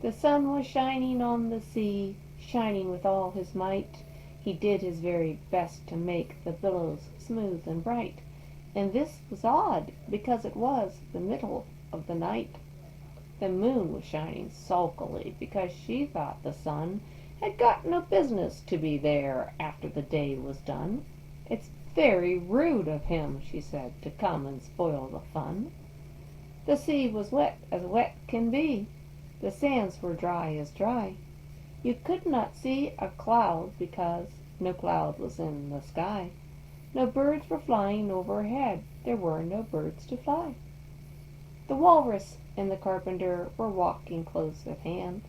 The sun was shining on the sea, shining with all his might. He did his very best to make the billows smooth and bright. And this was odd, because it was the middle of the night. The moon was shining sulkily, because she thought the sun had got no business to be there after the day was done. "It's very rude of him," she said, "to come and spoil the fun." The sea was wet as wet can be. The sands were dry as dry. You could not see a cloud, because no cloud was in the sky. No birds were flying overhead. There were no birds to fly. The Walrus and the Carpenter were walking close at hand.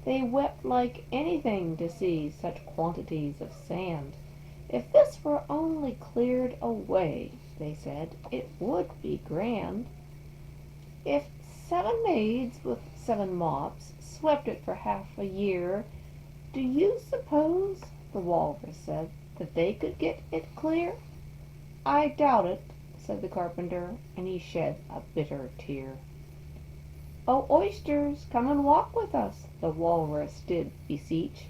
They wept like anything to see such quantities of sand. "If this were only cleared away," they said, "it would be grand. If 7 maids with 7 mops swept it for half a year, do you suppose," the Walrus said, "that they could get it clear?" "I doubt it," said the Carpenter, and he shed a bitter tear. "Oh, oysters, come and walk with us," the Walrus did beseech.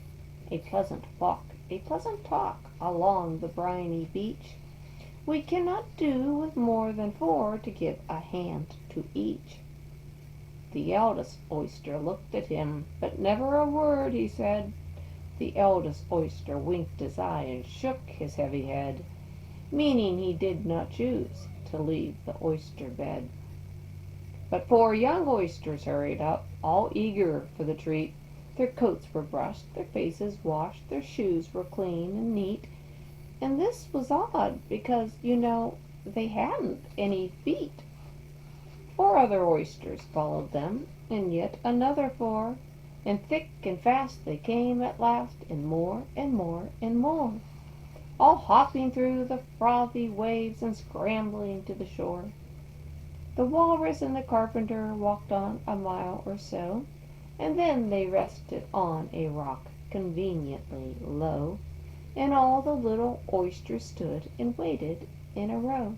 "A pleasant walk, a pleasant talk, along the briny beach. We cannot do with more than 4 to give a hand to each." The eldest oyster looked at him, but never a word he said. The eldest oyster winked his eye and shook his heavy head, meaning he did not choose to leave the oyster bed. But 4 young oysters hurried up, all eager for the treat. Their coats were brushed, their faces washed, their shoes were clean and neat. And this was odd, because, they hadn't any feet. 4 other oysters followed them, and yet another 4, and thick and fast they came at last, and more and more and more, all hopping through the frothy waves and scrambling to the shore. The Walrus and the Carpenter walked on a mile or so, and then they rested on a rock conveniently low, and all the little oysters stood and waited in a row.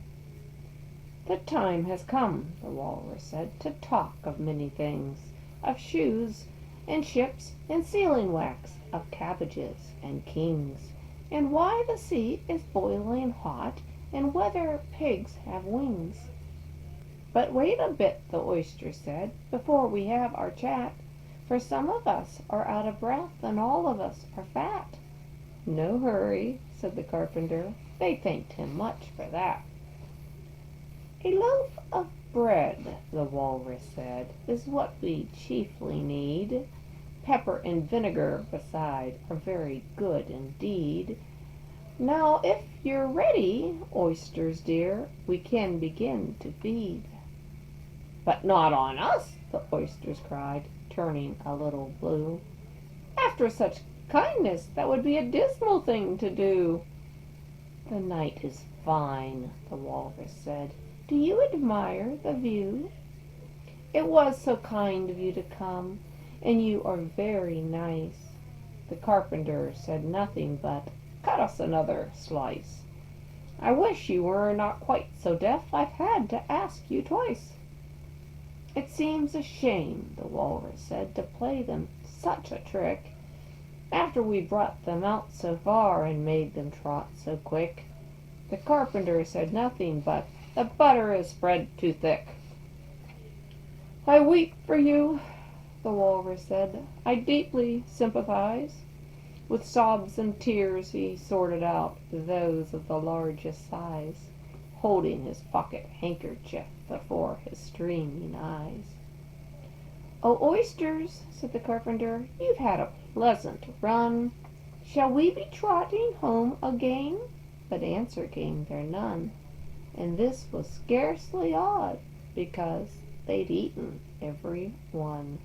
"The time has come," the Walrus said, "to talk of many things, of shoes and ships and sealing wax, of cabbages and kings, and why the sea is boiling hot, and whether pigs have wings." "But wait a bit," the Oyster said, "before we have our chat, for some of us are out of breath and all of us are fat." "No hurry," said the Carpenter. They thanked him much for that. "A loaf of bread," the Walrus said, "is what we chiefly need. Pepper and vinegar beside are very good indeed. Now if you're ready, oysters dear, we can begin to feed." "But not on us," the oysters cried, turning a little blue. "After such kindness, that would be a dismal thing to do." "The night is fine," the Walrus said. "Do you admire the view? It was so kind of you to come, and you are very nice." The Carpenter said nothing but, "Cut us another slice. I wish you were not quite so deaf, I've had to ask you twice." "It seems a shame," the Walrus said, "to play them such a trick, after we brought them out so far and made them trot so quick." The Carpenter said nothing but, "The butter is spread too thick." "I weep for you," the Walrus said. "I deeply sympathize." With sobs and tears he sorted out those of the largest size, holding his pocket handkerchief before his streaming eyes. "Oh, oysters," said the Carpenter, "you've had a pleasant run. Shall we be trotting home again?" But answer came there none, and this was scarcely odd, because they'd eaten every one.